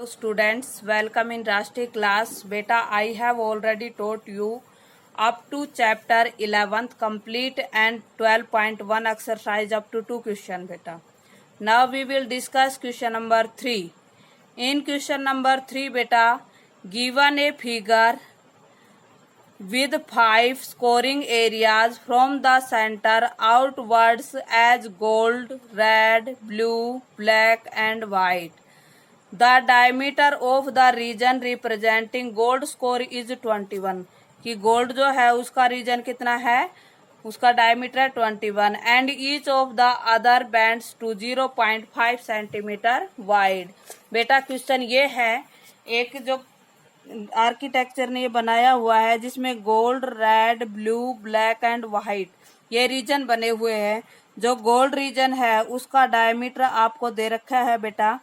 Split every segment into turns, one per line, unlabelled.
Students, welcome in Rashtriya class. Beta, I have already taught you up to chapter 11th complete and 12.1 exercise up to 2 question beta. Now we will discuss question number 3. In question number 3 beta, given a figure with 5 scoring areas from the center outwards as gold, red, blue, black and white. The diameter of the region representing gold score is 21. कि gold जो है उसका reason कितना है, उसका diameter है 21 and each of the other bands to 0.5 centimetre wide. बेटा question ये है, एक जो आर्किटेक्चर ने ये बनाया हुआ है जिसमें gold, red, blue, black and white ये रीजन बने हुए हैं. जो गोल्ड रीजन है उसका डायमीटर आपको दे रखा है बेटा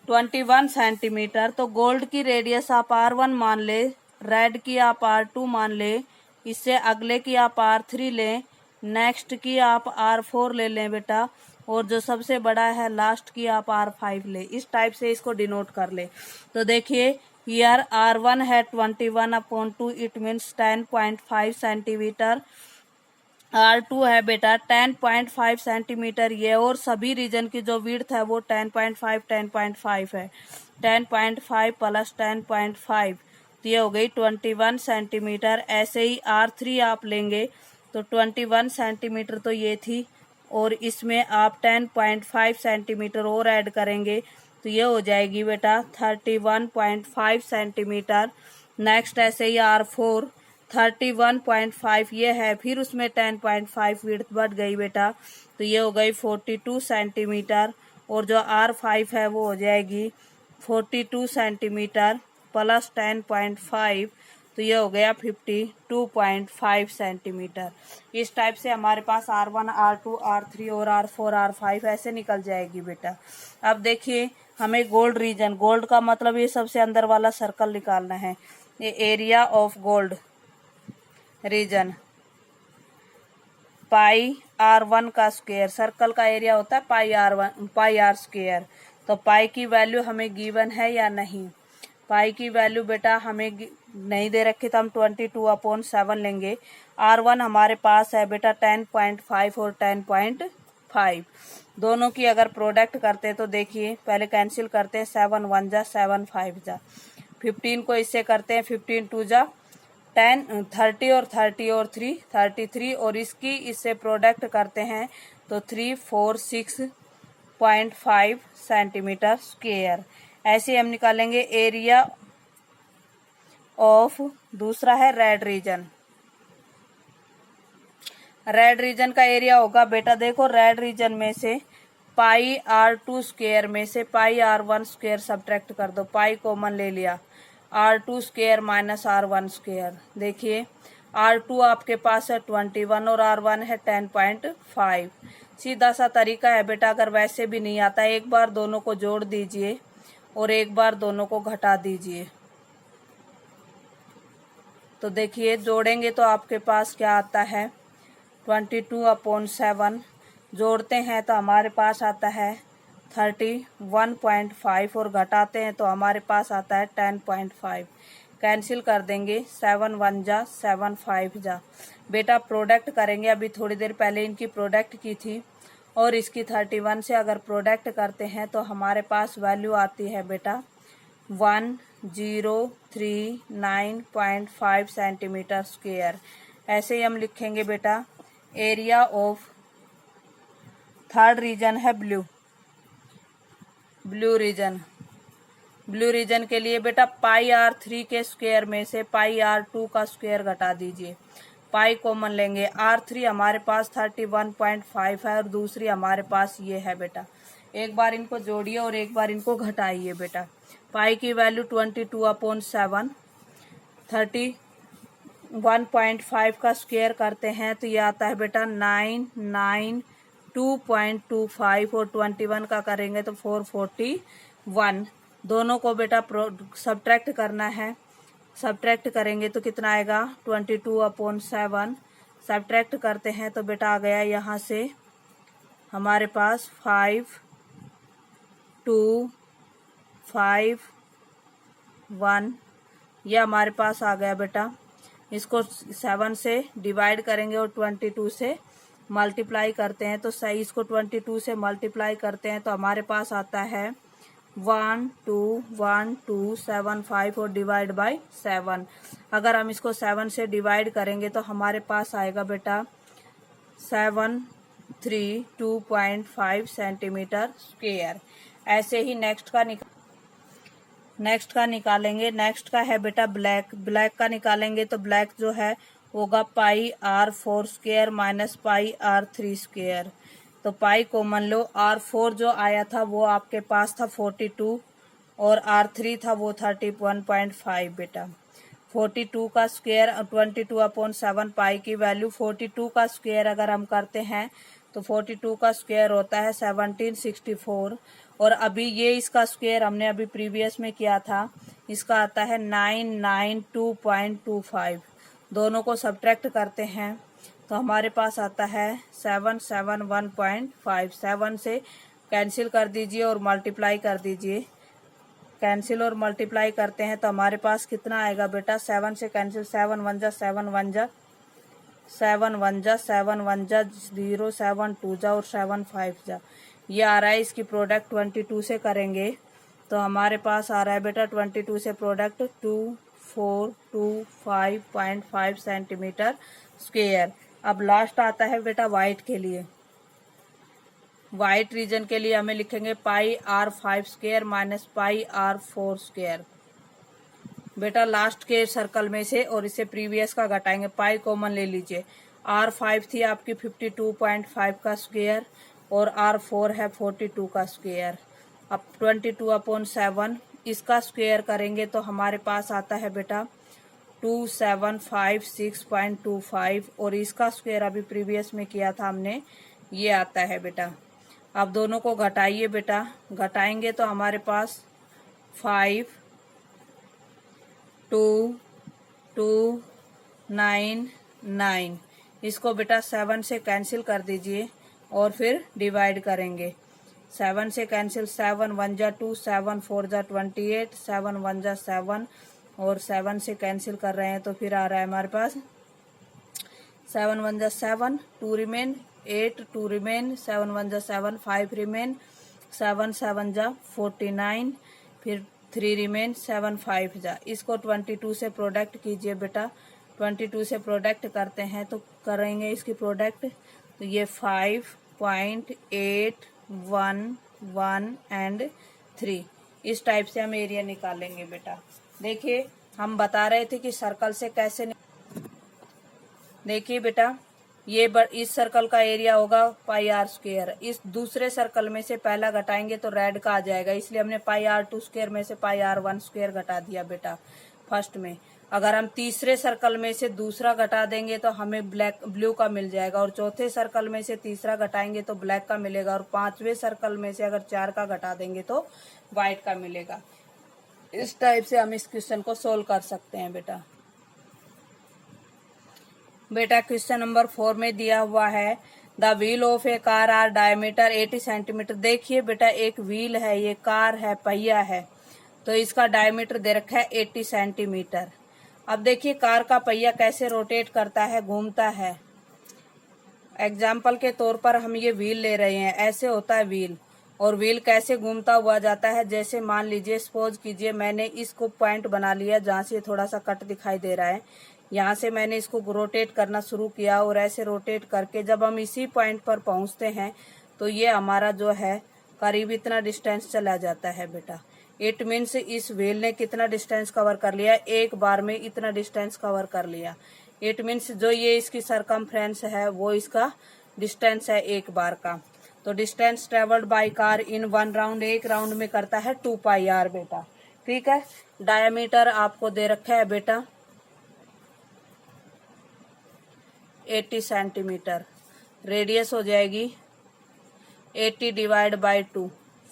21 सेंटीमीटर. तो गोल्ड की रेडियस आप R1 मान ले, रेड की आप R2 मान ले, इससे अगले की आप R3 लें, नेक्स्ट की आप R4 ले लें बेटा, और जो सबसे बड़ा है लास्ट की आप R5 ले. इस टाइप से इसको डिनोट कर ले. तो देखिए हियर R1 है 21/2, इट मीन्स 10.5 सेंटीमीटर. R2 है बेटा 10.5 सेंटीमीटर ये, और सभी रीजन की जो विड्थ है वो 10.5 है. 10.5 प्लस 10.5 तो ये हो गई 21 सेंटीमीटर. ऐसे ही R3 आप लेंगे तो 21 सेंटीमीटर तो ये थी, और इसमें आप 10.5 सेंटीमीटर और ऐड करेंगे तो ये हो जाएगी बेटा 31.5 सेंटीमीटर. नेक्स्ट ऐसे ही R4 31.5 ये है, फिर उसमें 10.5 विड्थ बढ़ गई बेटा तो ये हो गई 42 सेंटीमीटर. और जो R5 है वो हो जाएगी 42 सेंटीमीटर प्लस 10.5 तो ये हो गया 52.5 सेंटीमीटर. इस टाइप से हमारे पास R1, R2, R3 और R4, R5 ऐसे निकल जाएगी बेटा. अब देखिए हमें गोल्ड रीजन, गोल्ड का मतलब ये सबसे अंदर वाला सर्कल निकालना है. ये area of gold reason pi R1 का स्क्वायर, सर्कल का एरिया होता है पाई R स्क्वायर. तो पाई की वैल्यू हमें गिवन है या नहीं? पाई की वैल्यू बेटा हमें नहीं दे रखी तो हम 22/7 लेंगे. R1 हमारे पास है बेटा 10.5 और 10.5, दोनों की अगर प्रोडक्ट करते तो देखिए पहले कैंसिल करते हैं. 7 1 जा 7 5 जा, 15 को इससे करते हैं 15 2 जा 10, 30 और 30 और 3 33, और इसकी इससे प्रोडक्ट करते हैं तो 346.5 सेंटीमीटर स्क्वायर. ऐसे हम निकालेंगे एरिया ऑफ दूसरा है रेड रीजन. रेड रीजन का एरिया होगा बेटा, देखो रेड रीजन में से पाई R2 स्क्वायर में से पाई R1 स्क्वायर सब्ट्रैक्ट कर दो, पाई कॉमन ले लिया, R2 square minus R1 square. देखिए R2 आपके पास है 21 और R1 है 10.5. सीधा सा तरीका है बेटा, अगर वैसे भी नहीं आता एक बार दोनों को जोड़ दीजिए और एक बार दोनों को घटा दीजिए. तो देखिए जोड़ेंगे तो आपके पास क्या आता है 22/7, जोड़ते हैं तो हमारे पास आता है 31.5 और घटाते हैं तो हमारे पास आता है 10.5. कैंसिल कर देंगे, 7 1 जा 7 5 जा. बेटा प्रोडक्ट करेंगे, अभी थोड़ी देर पहले इनकी प्रोडक्ट की थी और इसकी 31 से अगर प्रोडक्ट करते हैं तो हमारे पास वैल्यू आती है बेटा 1039.5 सेंटीमीटर स्क्वायर. ऐसे ही हम लिखेंगे बेटा एरिया ऑफ थर्ड रीजन है ब्लू रीजन. ब्लू रीजन के लिए बेटा पाई R3 के स्क्वायर में से पाई R2 का स्क्वायर घटा दीजिए, पाई कॉमन लेंगे. R3 हमारे पास 31.5 है और दूसरी हमारे पास ये है बेटा. एक बार इनको जोड़िए और एक बार इनको घटाइए बेटा. पाई की वैल्यू 22/7, 31.5 का स्क्वायर करते हैं तो ये आता है बेटा 992.25 और 21 का करेंगे तो 441. दोनों को बेटा सब्ट्रैक्ट करना है, सब्ट्रैक्ट करेंगे तो कितना आएगा 22/7. सब्ट्रैक्ट करते हैं तो बेटा आ गया यहाँ से हमारे पास 5 2 5 1, ये हमारे पास आ गया बेटा। इसको 7 से डिवाइड करेंगे और 22 से मल्टीप्लाई करते हैं तो सही, इसको 22 से मल्टीप्लाई करते हैं तो हमारे पास आता है 121275 और डिवाइड बाय 7। अगर हम इसको 7 से डिवाइड करेंगे तो हमारे पास आएगा बेटा 732.5 सेंटीमीटर स्क्वायर। ऐसे ही नेक्स्ट का निकालेंगे। नेक्स्ट का है बेटा ब्लैक का निकालेंगे तो ब्लैक जो है होगा πr4 square minus πr3 square. तो पाई कॉमन लो, r4 जो आया था वो आपके पास था 42 और r3 था वो 31.5 बेटा। 42 का स्क्वायर 22/7 पाई की वैल्यू 42 का स्क्वायर अगर हम करते हैं तो 42 का स्क्वायर होता है 1764 और अभी ये इसका स्क्वायर हमने अभी प्रीवियस में किया था, इसका आता है 992.25। दोनों को सब्ट्रैक्ट करते हैं तो हमारे पास आता है 771.5। 7 से कैंसिल कर दीजिए और मल्टीप्लाई कर दीजिए। कैंसिल और मल्टीप्लाई करते हैं तो हमारे पास कितना आएगा बेटा, 7 से कैंसिल 7 1 जा 7 1 जा 7 1 जा 7 1 जा 0 7 2 जा और 7 5 जा, ये आ रहा है। इसकी प्रोडक्ट 22 से करेंगे तो हमारे पास आ रहा है बेटा 22 से प्रोडक्ट 2425.5 सेंटीमीटर स्क्वायर। अब लास्ट आता है बेटा वाइट के लिए। वाइट रीजन के लिए हमें लिखेंगे πr5 square minus πr4 square. बेटा लास्ट के सर्कल में से और इसे प्रीवियस का घटाएंगे, पाई कॉमन ले लीजिए। r5 थी आपकी 52.5 का स्क्वायर और r4 है 42 का स्क्वायर। अब 22/7 इसका स्क्वायर करेंगे तो हमारे पास आता है बेटा 2756.25 और इसका स्क्वायर अभी प्रीवियस में किया था हमने, ये आता है बेटा। अब दोनों को घटाइए बेटा, घटाएंगे तो हमारे पास 5 2 2 9 9, इसको बेटा 7 से कैंसिल कर दीजिए और फिर डिवाइड करेंगे। 7 से कैंसिल 7 1 जा 2 7 4 जा 28 7 1 जा 7 और 7 से कैंसिल कर रहे हैं तो फिर आ रहा है हमारे पास 7 1 जा 7 2 रिमेन 8 2 रिमेन 7 1 जा 7 5 रिमेन 7 7 जा 49 फिर 3 रिमेन 7 5 जा। इसको 22 से प्रोडक्ट कीजिए बेटा। 22 से प्रोडक्ट करते हैं तो करेंगे इसकी प्रोडक्ट तो ये 5.811 एंड 3 इस टाइप से हम एरिया निकालेंगे बेटा। देखिए हम बता रहे थे कि सर्कल से कैसे, देखिए बेटा ये इस सर्कल का एरिया होगा πr स्क्वायर। इस दूसरे सर्कल में से पहला घटाएंगे तो रेड का आ जाएगा, इसलिए हमने πr2 स्क्वायर में से πr1 स्क्वायर घटा दिया बेटा फर्स्ट में। अगर हम तीसरे सर्कल में से दूसरा घटा देंगे तो हमें ब्लू का मिल जाएगा और चौथे सर्कल में से तीसरा घटाएंगे तो ब्लैक का मिलेगा और पांचवें सर्कल में से अगर 4 का घटा देंगे तो व्हाइट का मिलेगा। इस टाइप से हम इस क्वेश्चन को सोल्व कर सकते हैं बेटा। बेटा क्वेश्चन नंबर 4 में दिया हुआ है the wheel of a car are diameter 80 centimetre. देखिए बेटा एक व्हील है, ये कार है, पहिया है, तो इसका डायमीटर दे रखा है 80 सेंटीमीटर। अब देखिए कार का पहिया कैसे रोटेट करता है, घूमता है। एग्जाम्पल के तौर पर हम ये व्हील ले रहे हैं, ऐसे होता है व्हील, और व्हील कैसे घूमता हुआ जाता है। जैसे मान लीजिए सपोज कीजिए मैंने इसको पॉइंट बना लिया जहाँ से थोड़ा सा कट दिखाई दे रहा है, यहाँ से मैंने इसको रोटेट करना शुरू किया और ऐसे रोटेट करके जब हम इसी पॉइंट पर पहुंचते हैं तो ये हमारा जो है करीब इतना डिस्टेंस चला जाता है बेटा। इट मीन्स इस व्हील ने कितना डिस्टेंस कवर कर लिया, एक बार में इतना डिस्टेंस कवर कर लिया। इट मीन्स जो ये इसकी सरकमफ्रेंस है वो इसका डिस्टेंस है एक बार का। तो distance travelled by car in 1 round, एक राउंड में करता है 2πr बेटा। ठीक है, डायमीटर आपको दे रखा है बेटा 80 सेंटीमीटर, रेडियस हो जाएगी 80 डिवाइड बाय 2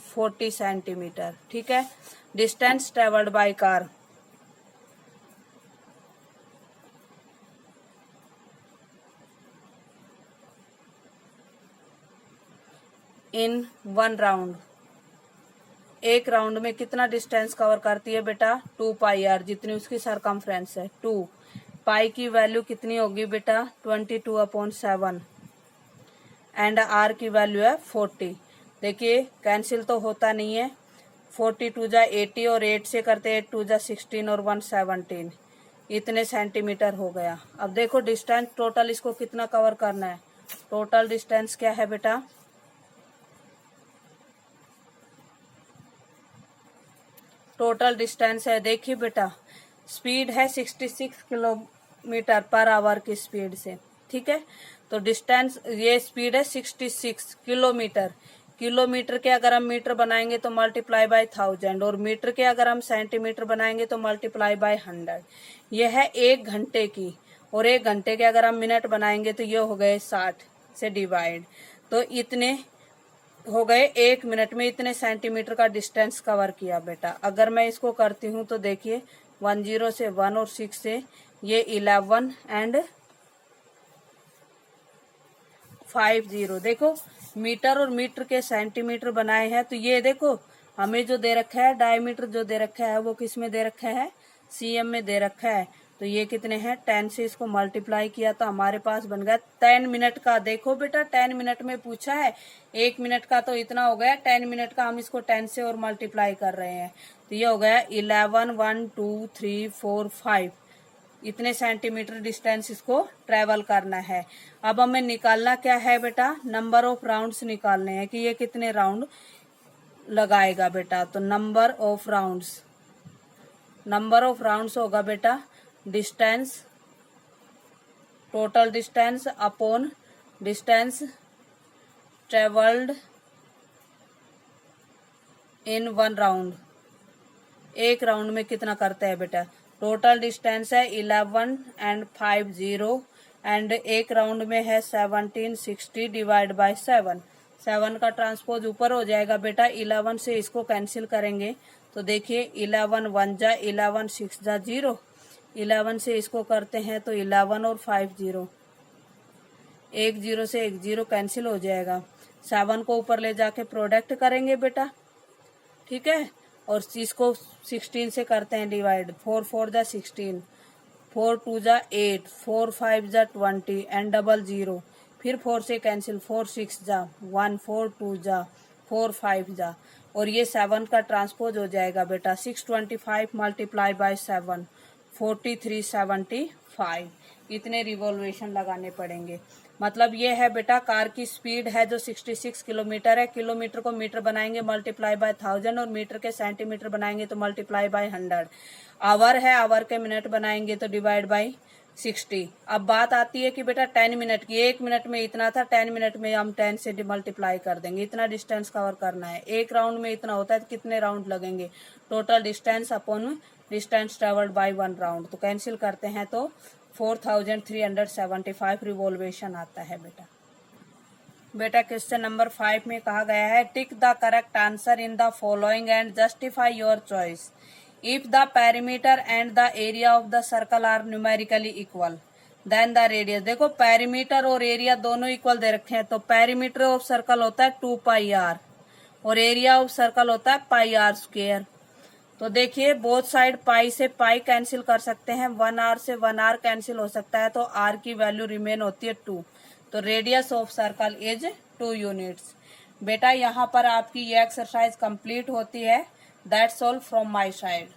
40 सेंटीमीटर। ठीक है, distance travelled by car in 1 round एक राउंड में कितना डिस्टेंस कवर करती है बेटा, 2 पाई आर, जितनी उसकी सरकमफ्रेंस है 2। पाई की वैल्यू कितनी होगी बेटा, 22/7 एंड आर की वैल्यू है 40। देखिए कैंसिल तो होता नहीं है, 42 जा 80 और 8 से करते 8 2 जा 16 और 1 17, इतने सेंटीमीटर हो गया। अब देखो डिस्टेंस टोटल इसको कितना कवर करना है, टोटल डिस्टेंस क्या है बेटा, टोटल डिस्टेंस है, देखिए बेटा स्पीड है 66 किलोमीटर पर आवर की स्पीड से, ठीक है। तो डिस्टेंस ये स्पीड है 66 किलोमीटर, किलोमीटर के अगर हम मीटर बनाएंगे तो मल्टीप्लाई बाय 1000 और मीटर के अगर हम सेंटीमीटर बनाएंगे तो मल्टीप्लाई बाय 100। यह है 1 घंटे की, और 1 घंटे के अगर हम मिनट बनाएंगे तो ये हो गए 60 से डिवाइड, तो इतने हो गए 1 मिनट में इतने सेंटीमीटर का डिस्टेंस कवर किया बेटा। अगर मैं इसको करती हूँ तो देखिए 10 से 1 और 6 से ये 11 एंड 50, देखो मीटर और मीटर के सेंटीमीटर बनाए हैं। तो ये देखो हमें जो दे रखा है डायमीटर जो दे रखा है वो किस में दे रखा है, सीएम में दे रखा है। तो ये कितने हैं, 10 से इसको मल्टीप्लाई किया तो हमारे पास बन गया 10 मिनट का। देखो बेटा 10 मिनट में पूछा है, 1 मिनट का तो इतना हो गया, 10 मिनट का हम इसको 10 से और मल्टीप्लाई कर रहे हैं। तो ये हो गया 11 1 2 3 4 5, इतने सेंटीमीटर डिस्टेंस इसको ट्रेवल करना है। अब हमें निकालना क्या है बेटा, नंबर ऑफ राउंड्स निकालने हैं कि ये कितने राउंड लगाएगा बेटा। तो नंबर ऑफ राउंड्स होगा बेटा distance, total distance upon distance travelled in 1 round. एक राउंड में कितना करते हैं बेटा, टोटल डिस्टेंस है 11 एंड 50 एंड एक राउंड में है 17 60 डिवाइड बाय 7। 7 का ट्रांसपोज ऊपर हो जाएगा बेटा, 11 से इसको कैंसिल करेंगे तो देखिए 11 1 जा 11 6 जा 0, 11 से इसको करते हैं तो 11 और 5 0, 1 0 से 1 0 कैंसिल हो जाएगा। 7 को ऊपर ले जाके प्रोडक्ट करेंगे बेटा, ठीक है, और इसको 16 से करते हैं डिवाइड, 4 4 जा 16, 4 2 जा 8, 4 5 जा 20 एंड 00, फिर 4 से कैंसिल, 4 6 जा 1, 4 2 जा 4 5 जा, और ये 7 का ट्रांसपोज हो जाएगा बेटा 625 मल्टीप्लाई बाय 7 4375, इतने रिवॉल्यूशन लगाने पड़ेंगे। मतलब ये है बेटा कार की स्पीड है जो 66 किलोमीटर है, किलोमीटर को मीटर बनाएंगे मल्टीप्लाई बाय 1000 और मीटर के सेंटीमीटर बनाएंगे तो मल्टीप्लाई बाय 100। आवर है, आवर के मिनट बनाएंगे तो डिवाइड बाय 60। अब बात आती है कि बेटा 10 मिनट की, 1 मिनट में इतना था, 10 मिनट में हम 10 से मल्टीप्लाई कर देंगे, इतना डिस्टेंस कवर करना है। एक राउंड में इतना होता है तो कितने राउंड लगेंगे, total distance upon distance travelled by 1 round. तो कैंसिल करते हैं तो 4375 रिवॉल्वेशन आता है बेटा। बेटा क्वेश्चन नंबर 5 में कहा गया है tick the correct answer in the following and justify your choice. If the perimeter and the area of the circle are numerically equal then the radius. देखो पेरीमीटर और एरिया दोनों इक्वल दे रखे हैं, तो पेरीमीटर ऑफ सर्कल होता है 2 pi r और एरिया ऑफ सर्कल होता है पाई आर स्क्वायर। तो देखिए बोथ साइड पाई से पाई कैंसिल कर सकते हैं, 1 आर से 1 आर कैंसिल हो सकता है, तो आर की वैल्यू रिमेन होती है 2। तो radius of circle is 2 units. बेटा यहाँ पर आपकी ये एक्सरसाइज कंप्लीट होती है। That's all from my side.